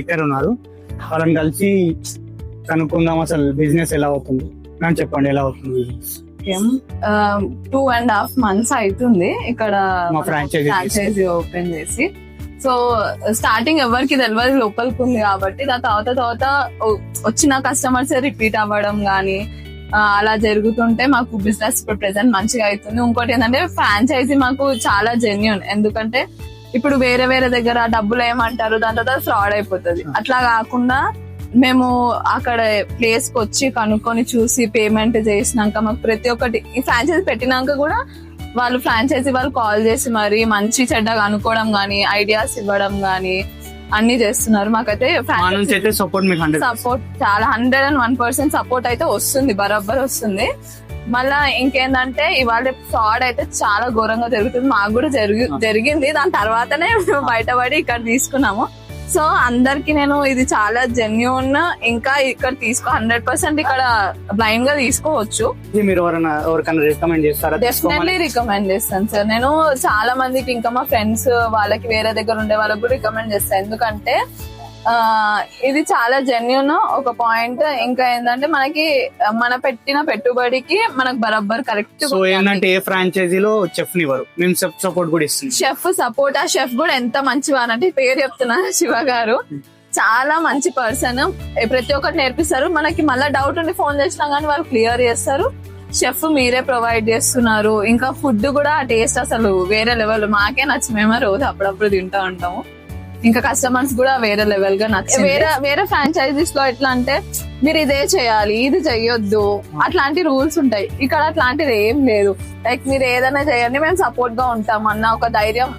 ఇద్దరు ఉన్నారు, వాళ్ళని కలిసి కనుక్కుందాం అసలు బిజినెస్ ఎలా అవుతుంది. నాకు చెప్పండి ఎలా అవుతుంది బిజినెస్. 2.5 months అవుతుంది ఇక్కడ మా ఫ్రాంచైజీ ఓపెన్ చేసి. సో స్టార్టింగ్ ఎవరికి తెలియదు లోపలికి ఉంది కాబట్టి, దాని తర్వాత వచ్చిన కస్టమర్స్ రిపీట్ అవ్వడం గానీ అలా జరుగుతుంటే మాకు బిజినెస్ ఇప్పుడు ప్రెసెంట్ మంచిగా అవుతుంది. ఇంకోటి ఏంటంటే ఫ్రాంచైజీ మాకు చాలా జెన్యూన్, ఎందుకంటే ఇప్పుడు వేరే దగ్గర డబ్బులు ఏమంటారు, దాని తర్వాత ఫ్రాడ్ అయిపోతుంది. అట్లా కాకుండా మేము అక్కడ ప్లేస్ కి వచ్చి కనుక్కొని చూసి పేమెంట్ చేసినాక మాకు ప్రతి ఒక్కటి ఈ ఫ్రాంచైజీ పెట్టినాక కూడా ఫ్రాంచైజీ వాళ్ళు కాల్ చేసి మరి మంచి చెడ్డగా అనుకోవడం గానీ ఐడియాస్ ఇవ్వడం గానీ అన్ని చేస్తున్నారు. మాకైతే సపోర్ట్ చాలా 101% సపోర్ట్ అయితే వస్తుంది, బరాబర్ వస్తుంది. మళ్ళా ఇంకేందంటే ఇవాళ ఫ్రాడ్ అయితే చాలా ఘోరంగా జరుగుతుంది, మాకు కూడా జరిగింది. దాని తర్వాతనే మేము బయటపడి ఇక్కడ తీసుకున్నాము. సో అందరికి నేను ఇది చాలా జెన్యూన్, ఇంకా ఇక్కడ 100% ఇక్కడ బ్లైండ్ గా తీసుకోవచ్చు. మీరు ఎవరికైనా రికమెండ్ చేస్తారా? డెఫినెట్లీ రికమెండ్ చేస్తాను సార్. నేను చాలా మందికి, ఇంకా మా ఫ్రెండ్స్ వాళ్ళకి వేరే దగ్గర ఉండే వాళ్ళకి కూడా రికమెండ్ చేస్తాను, ఎందుకంటే ఇది చాలా జెన్యూన్ ఒక పాయింట్. ఇంకా ఏంటంటే మనకి మన పెట్టిన పెట్టుబడికి మనకు బరాబర్ కరెక్ట్. సో ఏంటంటే ఏ ఫ్రాంచైజీలో చెఫ్ నివ్వరు, మేము చెఫ్ సపోర్ట్ కూడా ఇస్తాం. చెఫ్ సపోర్ట్, ఆ చెఫ్ కూడా ఎంత మంచివారంటే పేరు చెప్తున్నా, శివ గారు చాలా మంచి పర్సన్. ప్రతి ఒక్కటి నేర్పిస్తారు. మనకి మళ్ళీ డౌట్ ఉండి ఫోన్ చేసినా గానీ వాళ్ళు క్లియర్ చేస్తారు. షెఫ్ మీరే ప్రొవైడ్ చేస్తున్నారు. ఇంకా ఫుడ్ కూడా ఆ టేస్ట్ అసలు వేరే లెవెల్, మాకే నచ్చి మేమే రోజు అప్పుడప్పుడు తింటా ఉంటాము. ఇంకా కస్టమర్స్ కూడా వేరే లెవెల్ గా నచ్చింది. వేరే ఫ్రాంచైజీస్ లో ఎట్లా అంటే మీరు ఇదే చేయాలి, ఇది చెయ్యొద్దు, అట్లాంటి రూల్స్ ఉంటాయి. ఇక్కడ అట్లాంటిది ఏం లేదు. లైక్ మీరు ఏదైనా చేయండి, మేము సపోర్ట్ గా ఉంటాం అన్న ఒక ధైర్యం